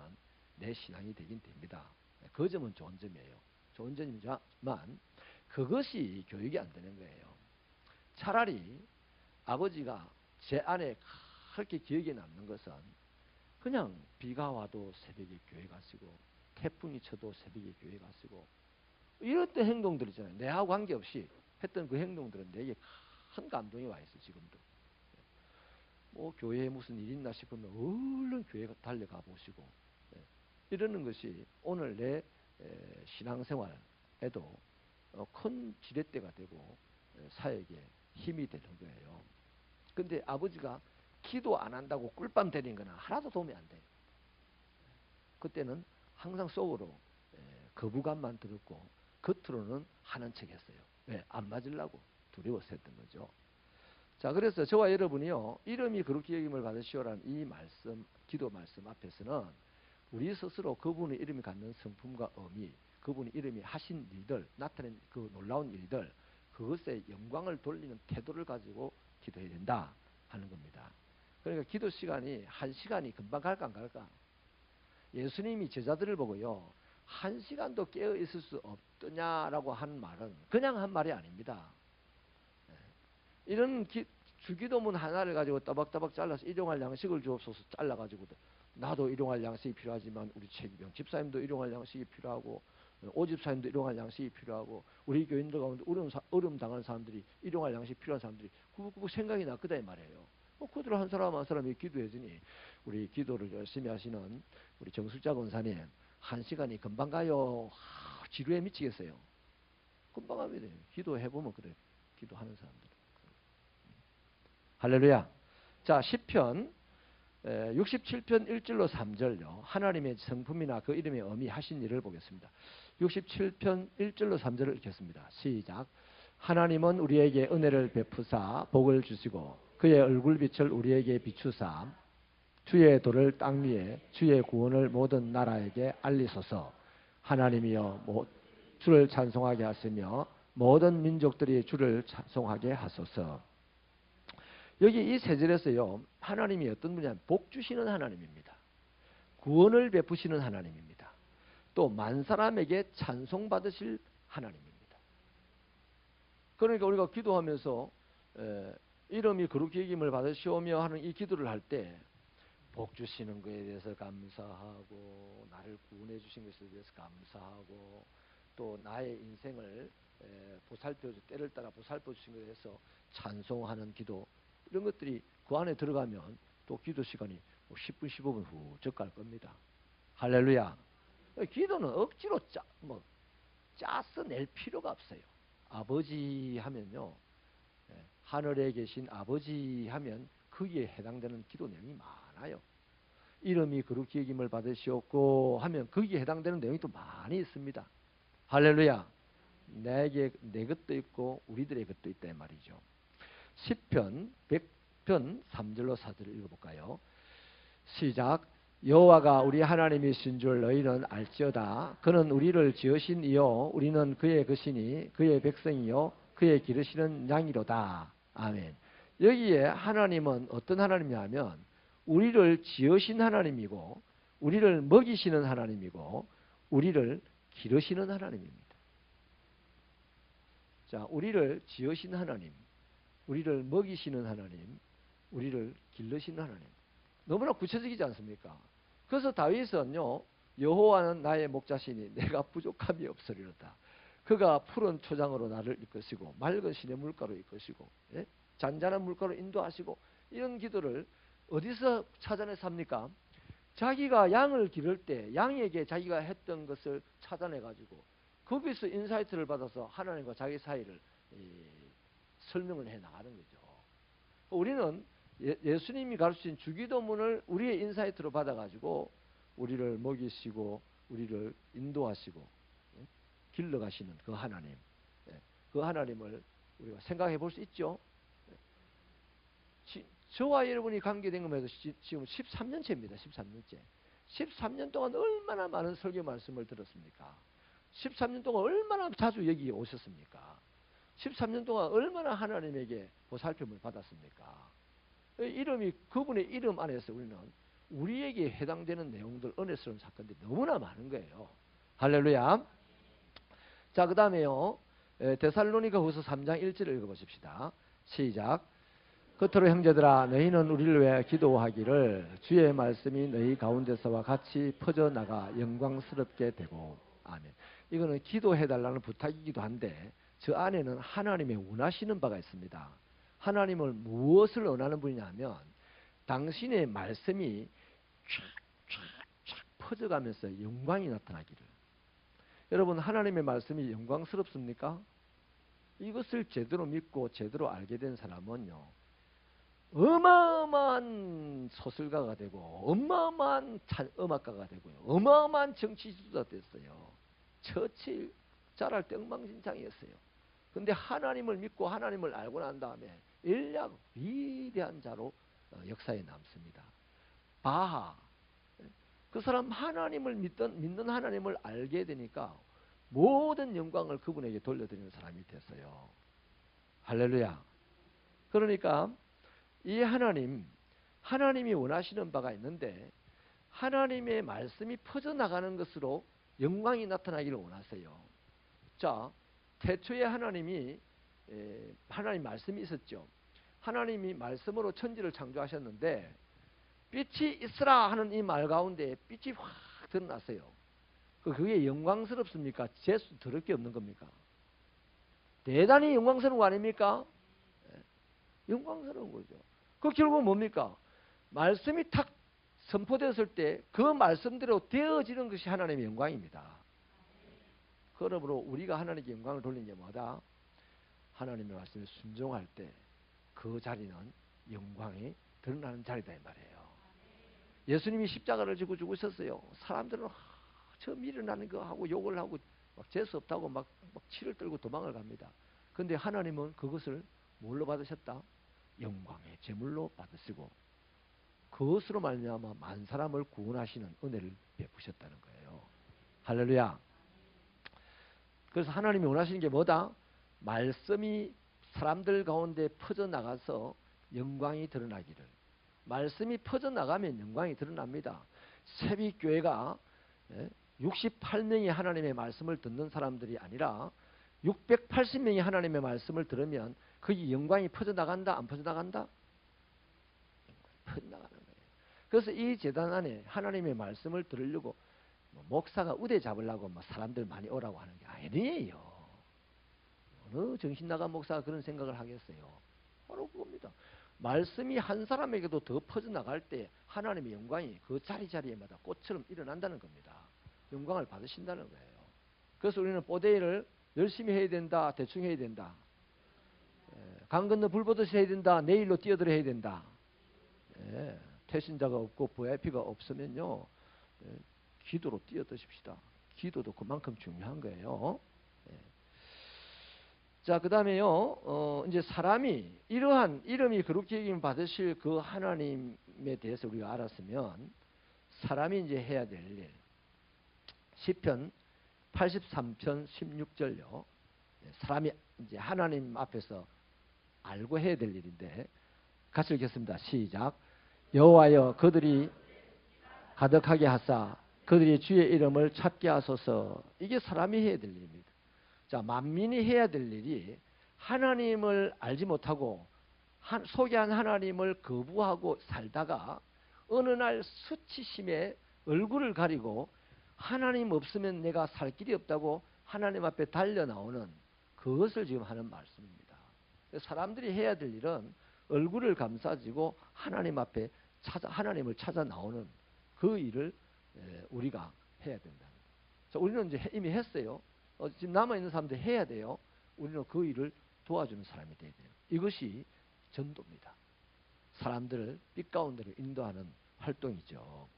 내 신앙이 되긴 됩니다. 그 점은 좋은 점이에요. 좋은 점이지만 그것이 교육이 안 되는 거예요. 차라리 아버지가 제 안에 그렇게 기억에 남는 것은 그냥 비가 와도 새벽에 교회 가시고 태풍이 쳐도 새벽에 교회 가시고 이런 행동들 있잖아요. 내하고 관계없이 했던 그 행동들은 내게 큰 감동이 와 있어 지금도. 뭐 교회에 무슨 일 있나 싶으면 얼른 교회 달려가 보시고 이러는 것이 오늘 내 신앙생활에도 큰 지렛대가 되고 사역에 힘이 되는 거예요. 근데 아버지가 기도 안 한다고 꿀밤 때리는 거는 하나도 도움이 안 돼요. 그때는 항상 속으로 거부감만 들었고 겉으로는 하는 척 했어요. 왜? 안 맞으려고 두려워서 했던 거죠. 자, 그래서 저와 여러분이요, 이름이 그렇게 여김을 받으시오라는 이 말씀, 기도 말씀 앞에서는 우리 스스로 그분의 이름이 갖는 성품과 의미, 그분의 이름이 하신 일들, 나타낸 그 놀라운 일들, 그것에 영광을 돌리는 태도를 가지고 기도해야 된다 하는 겁니다. 그러니까 기도 시간이 1시간이 금방 갈까 안 갈까? 예수님이 제자들을 보고요, 1시간도 깨어 있을 수 없더냐라고 한 말은 그냥 한 말이 아닙니다. 이런 주기도문 하나를 가지고 따박따박 잘라서 일용할 양식을 주옵소서 잘라가지고 나도 일용할 양식이 필요하지만 우리 최기병 집사님도 일용할 양식이 필요하고 오집사님도 일용할 양식이 필요하고 우리 교인들 가운데 어려움 당하는 사람들이 일용할 양식이 필요한 사람들이 그 생각이 났거다 이 말이에요. 그들 한 사람 한 사람이 기도해주니 우리 기도를 열심히 하시는 우리 정술자 권사님 1시간이 금방 가요. 지루해 미치겠어요. 금방 합니다. 기도해보면 그래. 기도하는 사람들. 할렐루야. 자, 시편 67편 1절로 3절요. 하나님의 성품이나 그 이름의 의미 하신 일을 보겠습니다. 67편 1절로 3절을 읽겠습니다. 시작. 하나님은 우리에게 은혜를 베푸사 복을 주시고 그의 얼굴빛을 우리에게 비추사 주의 도를 땅 위에 주의 구원을 모든 나라에게 알리소서. 하나님이여 주를 찬송하게 하시며 모든 민족들이 주를 찬송하게 하소서. 여기 이 세 절에서요, 하나님이 어떤 분이냐면 복 주시는 하나님입니다. 구원을 베푸시는 하나님입니다. 또 만사람에게 찬송받으실 하나님입니다. 그러니까 우리가 기도하면서 이름이 거룩히 여김을 받으시오며 하는 이 기도를 할 때 복 주시는 것에 대해서 감사하고 나를 구원해 주신 것에 대해서 감사하고 또 나의 인생을 때를 따라 보살펴 주신 것에 대해서 찬송하는 기도, 이런 것들이 그 안에 들어가면 또 기도 시간이 10분 15분 훌쩍 갈 겁니다. 할렐루야. 기도는 억지로 짜서 낼 필요가 없어요. 아버지 하면요, 하늘에 계신 아버지 하면 거기에 해당되는 기도 내용이 많아요. 이름이 거룩히 여김을 받으시옵고 하면 거기에 해당되는 내용이 또 많이 있습니다. 할렐루야. 내 것도 있고 우리들의 것도 있다 이 말이죠. 10편 100편 3절로 4절을 읽어볼까요? 시작. 여호와가 우리 하나님이신 줄 너희는 알지어다. 그는 우리를 지으신 이요 우리는 그의 것이니 그의 백성이요 그의 기르시는 양이로다. 아멘. 여기에 하나님은 어떤 하나님이냐 하면 우리를 지으신 하나님이고 우리를 먹이시는 하나님이고 우리를 기르시는 하나님입니다. 자, 우리를 지으신 하나님, 우리를 먹이시는 하나님, 우리를 기르시는 하나님. 너무나 구체적이지 않습니까? 그래서 다윗은요, 여호와는 나의 목자시니 내가 부족함이 없으리로다. 그가 푸른 초장으로 나를 이끄시고 맑은 시내 물가로 이끄시고 잔잔한 물가로 인도하시고, 이런 기도를 어디서 찾아내서 합니까? 자기가 양을 기를 때 양에게 자기가 했던 것을 찾아내가지고 거기서 인사이트를 받아서 하나님과 자기 사이를 설명을 해 나가는 거죠. 우리는 예수님이 가르치신 주기도문을 우리의 인사이트로 받아가지고 우리를 먹이시고 우리를 인도하시고 길러가시는 그 하나님, 그 하나님을 우리가 생각해 볼 수 있죠. 저와 여러분이 관계된 것만 해도 지금 13년째입니다. 13년째. 13년 동안 얼마나 많은 설교 말씀을 들었습니까? 13년 동안 얼마나 자주 여기 오셨습니까? 13년 동안 얼마나 하나님에게 보살핌을 받았습니까? 이름이, 그분의 이름 안에서 우리는 우리에게 해당되는 내용들, 은혜스러운 사건들이 너무나 많은 거예요. 할렐루야. 자, 그 다음에요, 데살로니가후서 3장 1절을 읽어보십시다. 시작. 그토록 형제들아 너희는 우리를 위해 기도하기를 주의 말씀이 너희 가운데서와 같이 퍼져나가 영광스럽게 되고. 아멘. 이거는 기도해달라는 부탁이기도 한데 저 안에는 하나님의 원하시는 바가 있습니다. 하나님을 무엇을 원하는 분이냐면 당신의 말씀이 촥촥촥 퍼져가면서 영광이 나타나기를. 여러분, 하나님의 말씀이 영광스럽습니까? 이것을 제대로 믿고 제대로 알게 된 사람은요, 어마어마한 소설가가 되고 어마어마한 음악가가 되고요, 어마어마한 정치 지도자 됐어요. 처칠 잘할 때 엉망진창이었어요. 근데 하나님을 믿고 하나님을 알고 난 다음에 일약 위대한 자로 역사에 남습니다. 바하, 그 사람 하나님을 믿는 하나님을 알게 되니까 모든 영광을 그분에게 돌려드리는 사람이 됐어요. 할렐루야. 그러니까 이 하나님이 원하시는 바가 있는데 하나님의 말씀이 퍼져나가는 것으로 영광이 나타나기를 원하세요. 자, 태초에 하나님 말씀이 있었죠. 하나님이 말씀으로 천지를 창조하셨는데 빛이 있으라 하는 이 말 가운데 빛이 확 드러났어요. 그게 영광스럽습니까? 재수 더럽게 없는 겁니까? 대단히 영광스러운 거 아닙니까? 영광스러운 거죠. 그 결국 뭡니까? 말씀이 탁 선포되었을 때 그 말씀대로 되어지는 것이 하나님의 영광입니다. 그러므로 우리가 하나님께 영광을 돌리는 게 뭐다? 하나님의 말씀에 순종할 때 그 자리는 영광이 드러나는 자리다 이 말이에요. 예수님이 십자가를 지고 죽으셨어요. 사람들은 저 미련하는 거 하고 욕을 하고 막 재수 없다고 막 치를 떨고 도망을 갑니다. 그런데 하나님은 그것을 뭘로 받으셨다? 영광의 제물로 받으시고 그것으로 말미암아 만 사람을 구원하시는 은혜를 베푸셨다는 거예요. 할렐루야. 그래서 하나님이 원하시는 게 뭐다? 말씀이 사람들 가운데 퍼져나가서 영광이 드러나기를. 말씀이 퍼져나가면 영광이 드러납니다. 새빛교회가 68명이 하나님의 말씀을 듣는 사람들이 아니라 680명이 하나님의 말씀을 들으면 거기 영광이 퍼져나간다? 안 퍼져나간다? 퍼져나가는 거예요. 그래서 이 제단 안에 하나님의 말씀을 들으려고 목사가 우대 잡으려고 사람들 많이 오라고 하는 게 아니에요. 어느 정신 나간 목사가 그런 생각을 하겠어요. 바로 그겁니다. 말씀이 한 사람에게도 더 퍼져나갈 때 하나님의 영광이 그 자리자리에마다 꽃처럼 일어난다는 겁니다. 영광을 받으신다는 거예요. 그래서 우리는 뽀데이를 열심히 해야 된다, 대충 해야 된다. 강 건너 불 보듯이 해야 된다, 내일로 뛰어들어 해야 된다. 태신자가 없고 VIP가 없으면요, 기도로 뛰어드십시다. 기도도 그만큼 중요한 거예요. 자, 그 다음에요, 이제 사람이 이러한 이름이 거룩히 여김을 받으실 그 하나님에 대해서 우리가 알았으면 사람이 이제 해야 될 일. 시편 83편 16절요. 사람이 이제 하나님 앞에서 알고 해야 될 일인데 같이 읽겠습니다. 시작. 여호와여 그들이 가득하게 하사 그들이 주의 이름을 찾게 하소서. 이게 사람이 해야 될 일입니다. 자, 만민이 해야 될 일이 하나님을 알지 못하고 소개한 하나님을 거부하고 살다가 어느 날 수치심에 얼굴을 가리고 하나님 없으면 내가 살 길이 없다고 하나님 앞에 달려 나오는 그것을 지금 하는 말씀입니다. 사람들이 해야 될 일은 얼굴을 감싸지고 하나님 앞에 하나님을 찾아 나오는 그 일을 우리가 해야 된다. 자, 우리는 이제 이미 했어요. 지금 남아있는 사람들 해야 돼요. 우리는 그 일을 도와주는 사람이 돼야 돼요. 이것이 전도입니다. 사람들을 빛 가운데로 인도하는 활동이죠.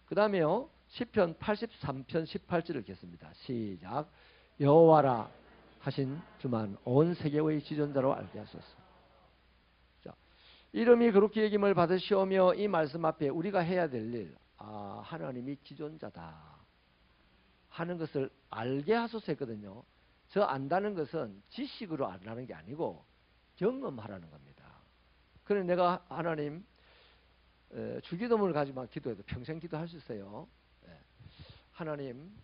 그 다음에요, 시편 83편 18절을 읽겠습니다. 시작. 여호와라 하신 주만 온 세계의 지존자로 알게 하소서. 자, 이름이 그렇게 여김을 받으시오며 이 말씀 앞에 우리가 해야 될 일, 하나님이 지존자다 하는 것을 알게 하소서 했거든요. 저 안다는 것은 지식으로 안다는 게 아니고 경험하라는 겁니다. 그래서 내가 하나님 주기도문을 가지고만 기도해도 평생 기도할 수 있어요. 하나님,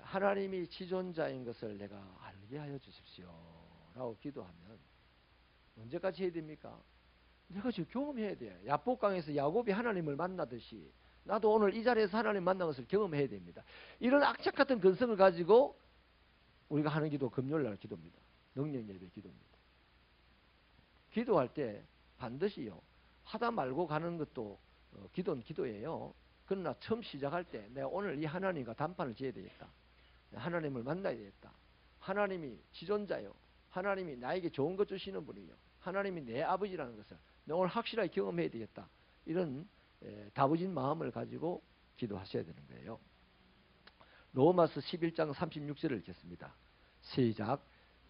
하나님이 지존자인 것을 내가 알게 하여 주십시오 라고 기도하면 언제까지 해야 됩니까? 내가 지금 경험해야 돼요. 야복강에서 야곱이 하나님을 만나듯이 나도 오늘 이 자리에서 하나님 만난 것을 경험해야 됩니다. 이런 악착 같은 근성을 가지고 우리가 하는 기도 금요일날 기도입니다. 능력 예배 기도입니다. 기도할 때 반드시요, 하다 말고 가는 것도 기도는 기도예요. 그러나 처음 시작할 때 내가 오늘 이 하나님과 단판을 지어야 되겠다. 하나님을 만나야 되겠다. 하나님이 지존자요. 하나님이 나에게 좋은 것 주시는 분이요. 하나님이 내 아버지라는 것을 내가 오늘 확실하게 경험해야 되겠다. 이런 다부진 마음을 가지고 기도하셔야 되는 거예요. 로마서 11장 36절을 읽겠습니다. 시작.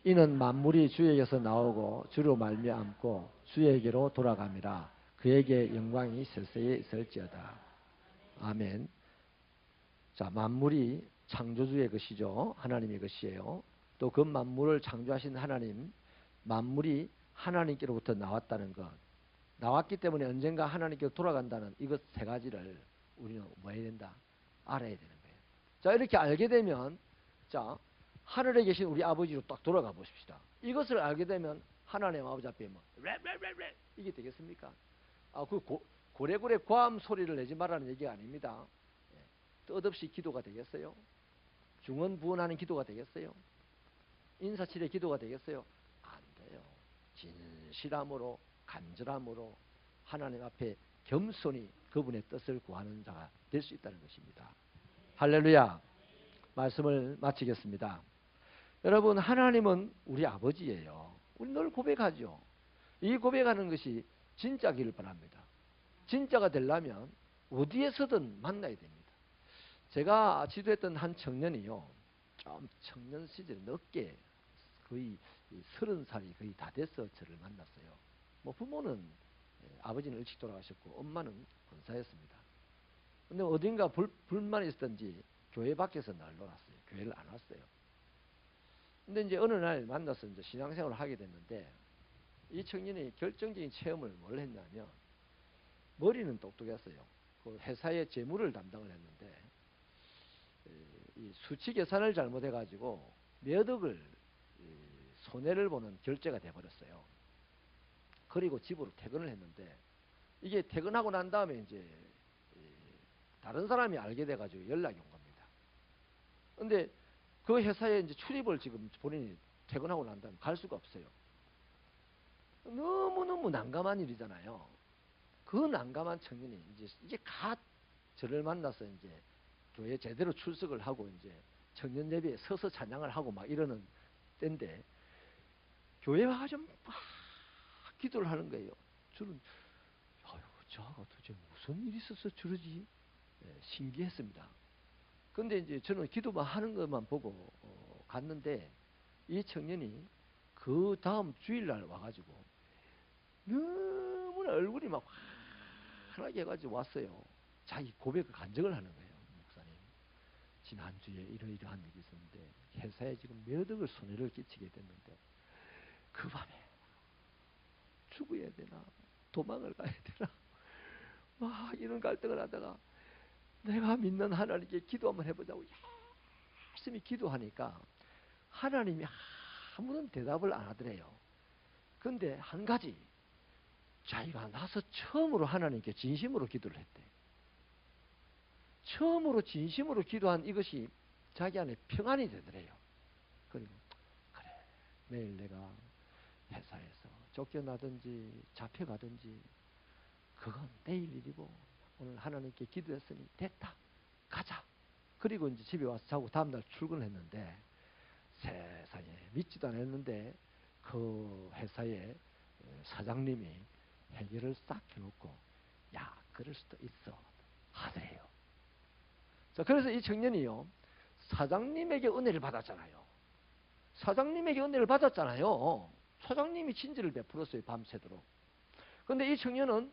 이는 만물이 주에게서 나오고 주로 말미암고 주에게로 돌아감이라. 그에게 영광이 세세에 있을지어다. 아멘. 자, 만물이 창조주의 것이죠. 하나님의 것이에요. 또 그 만물을 창조하신 하나님, 만물이 하나님께로부터 나왔다는 것, 나왔기 때문에 언젠가 하나님께로 돌아간다는 이것 세 가지를 우리는 뭐 해야 된다? 알아야 되는 거예요. 자, 이렇게 알게 되면, 자, 하늘에 계신 우리 아버지로 딱 돌아가 보십시다. 이것을 알게 되면 하나님 아버지 앞에 뭐 이게 되겠습니까? 그 고래고래 고함 소리를 내지 말라는 얘기가 아닙니다. 뜻없이 기도가 되겠어요? 중언부언하는 기도가 되겠어요? 인사치레 기도가 되겠어요? 안 돼요. 진실함으로, 간절함으로 하나님 앞에 겸손히 그분의 뜻을 구하는 자가 될 수 있다는 것입니다. 할렐루야. 말씀을 마치겠습니다. 여러분, 하나님은 우리 아버지예요. 우리 늘 고백하죠. 이 고백하는 것이 진짜기를 바랍니다. 진짜가 되려면 어디에서든 만나야 됩니다. 제가 지도했던 한 청년이요, 좀 청년 시절에 늦게 거의 30살이 거의 다 돼서 저를 만났어요. 뭐 부모는, 아버지는 일찍 돌아가셨고 엄마는 권사였습니다. 근데 어딘가 불만이 있었던지 교회 밖에서 날 놀았어요. 교회를 안 왔어요. 근데 이제 어느 날 만나서 이제 신앙생활을 하게 됐는데, 이 청년이 결정적인 체험을 뭘 했냐면, 머리는 똑똑했어요. 그 회사의 재무를 담당을 했는데, 이 수치 계산을 잘못해가지고 몇 억을 손해를 보는 결제가 돼버렸어요. 그리고 집으로 퇴근을 했는데, 이게 퇴근하고 난 다음에 이제 다른 사람이 알게 돼가지고 연락이 온 겁니다. 근데 그 회사에 이제 출입을 지금 본인이 퇴근하고 난 다음에 갈 수가 없어요. 너무너무 난감한 일이잖아요. 그 난감한 청년이 이제 갓 저를 만나서 이제 교회 제대로 출석을 하고 이제 청년 예배에 서서 찬양을 하고 막 이러는 때인데, 교회 와가지고 막 기도를 하는 거예요. 저는 아유, 저가 도대체 무슨 일이 있어서 저러지? 신기했습니다. 근데 이제 저는 기도만 하는 것만 보고 갔는데, 이 청년이 그 다음 주일날 와가지고 너무나 얼굴이 막 환하게 해가지고 왔어요. 자기 고백을 간증을 하는 거예요. 목사님, 지난주에 이러이러한 일이 있었는데 회사에 지금 몇 억을 손해를 끼치게 됐는데 그 밤에 죽어야 되나 도망을 가야 되나 막 이런 갈등을 하다가 내가 믿는 하나님께 기도 한번 해보자고 열심히 기도하니까 하나님이 아무런 대답을 안 하더래요. 그런데 한 가지, 자기가 나서 처음으로 하나님께 진심으로 기도를 했대. 처음으로 진심으로 기도한 이것이 자기 안에 평안이 되더래요. 그리고 그래, 매일 내가 회사에서 쫓겨나든지 잡혀가든지 그건 내일 일이고 오늘 하나님께 기도했으니 됐다, 가자. 그리고 이제 집에 와서 자고 다음날 출근을 했는데, 세상에 믿지도 않았는데 그 회사의 사장님이 해결을 싹 해놓고 야, 그럴 수도 있어 하더래요. 자, 그래서 이 청년이요, 사장님에게 은혜를 받았잖아요. 사장님에게 은혜를 받았잖아요. 사장님이 진지를 베풀었어요, 밤새도록. 그런데 이 청년은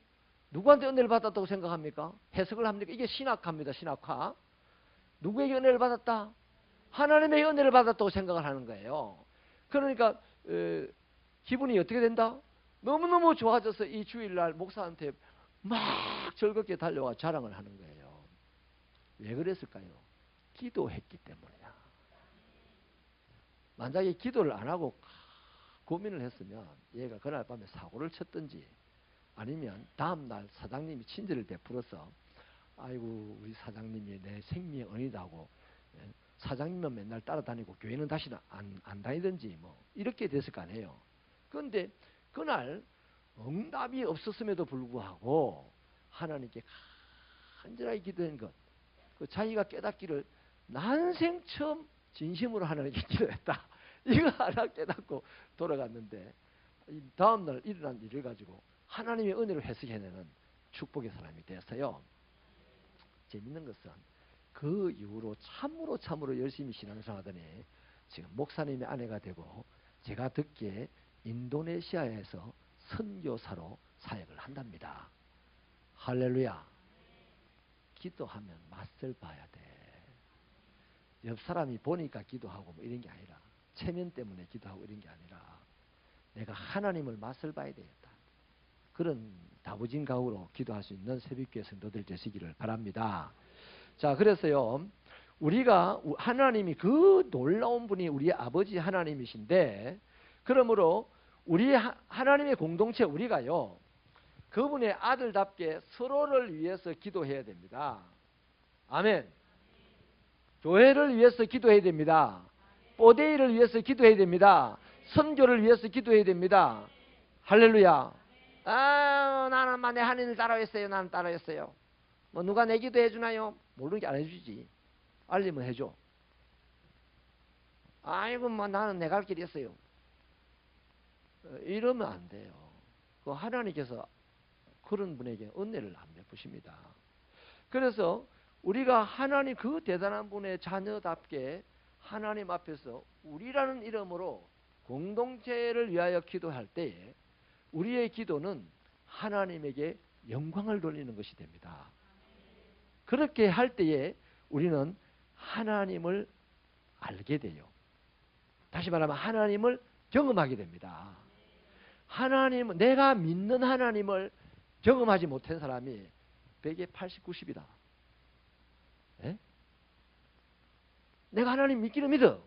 누구한테 은혜를 받았다고 생각합니까? 해석을 합니까? 이게 신학화입니다, 신학화. 누구에게 은혜를 받았다? 하나님의 은혜를 받았다고 생각을 하는 거예요. 그러니까 기분이 어떻게 된다? 너무너무 좋아져서 이 주일날 목사한테 막 즐겁게 달려와 자랑을 하는 거예요. 왜 그랬을까요? 기도했기 때문이야. 만약에 기도를 안 하고 고민을 했으면 얘가 그날 밤에 사고를 쳤든지 아니면 다음날 사장님이 친절을 베풀어서 아이고 우리 사장님이 내 생명의 은이다 하고 사장님만 맨날 따라다니고 교회는 다시 안 다니든지 뭐 이렇게 됐을 거 아니에요. 그런데 그날 응답이 없었음에도 불구하고 하나님께 간절하게 기도한 것, 그 자기가 깨닫기를 난생 처음 진심으로 하나님께 기도했다. 이거 하나 깨닫고 돌아갔는데 다음날 일어난 일을 가지고 하나님의 은혜를 해석해내는 축복의 사람이 됐어요. 재밌는 것은 그 이후로 참으로 열심히 신앙생활하더니 지금 목사님의 아내가 되고 제가 듣기에 인도네시아에서 선교사로 사역을 한답니다. 할렐루야. 기도하면 맛을 봐야 돼. 옆 사람이 보니까 기도하고 뭐 이런 게 아니라 체면 때문에 기도하고 이런 게 아니라 내가 하나님을 맛을 봐야 되겠다. 그런 다부진 각오로 기도할 수 있는 새벽교회 성도들 되시기를 바랍니다. 자, 그래서요, 우리가 하나님이 그 놀라운 분이 우리의 아버지 하나님이신데, 그러므로 우리 하나님의 공동체 우리가요, 그분의 아들답게 서로를 위해서 기도해야 됩니다. 아멘. 교회를 위해서 기도해야 됩니다. 뽀데이를 위해서 기도해야 됩니다. 선교를 위해서 기도해야 됩니다. 할렐루야. 아, 나는 내 하나님을 따라했어요. 나는 따라했어요. 뭐 누가 내 기도해 주나요? 모르는 게 안 해주지. 알리면 해줘. 아이고 뭐 나는 내 갈 길이 있어요. 이러면 안 돼요. 그 하나님께서 그런 분에게 은혜를 안 베푸십니다. 그래서 우리가 하나님 그 대단한 분의 자녀답게 하나님 앞에서 우리라는 이름으로 공동체를 위하여 기도할 때에 우리의 기도는 하나님에게 영광을 돌리는 것이 됩니다. 그렇게 할 때에 우리는 하나님을 알게 돼요. 다시 말하면 하나님을 경험하게 됩니다. 하나님, 내가 믿는 하나님을 경험하지 못한 사람이 100에 80, 90이다. 네? 내가 하나님 믿기는 믿어.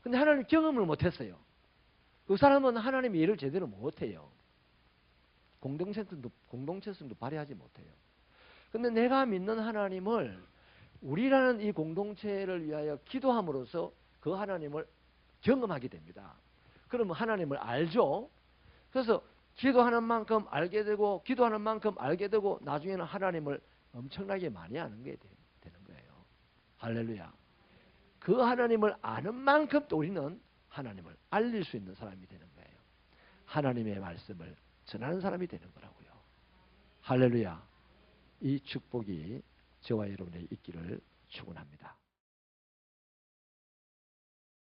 근데 하나님 경험을 못했어요. 그 사람은 하나님의 일을 제대로 못해요. 공동체성도 발휘하지 못해요. 근데 내가 믿는 하나님을 우리라는 이 공동체를 위하여 기도함으로써 그 하나님을 경험하게 됩니다. 그러면 하나님을 알죠. 그래서 기도하는 만큼 알게 되고 기도하는 만큼 알게 되고 나중에는 하나님을 엄청나게 많이 아는 게 되는 거예요. 할렐루야. 그 하나님을 아는 만큼 또 우리는 하나님을 알릴 수 있는 사람이 되는 거예요. 하나님의 말씀을 전하는 사람이 되는 거라고요. 할렐루야. 이 축복이 저와 여러분의 있기를 축원합니다.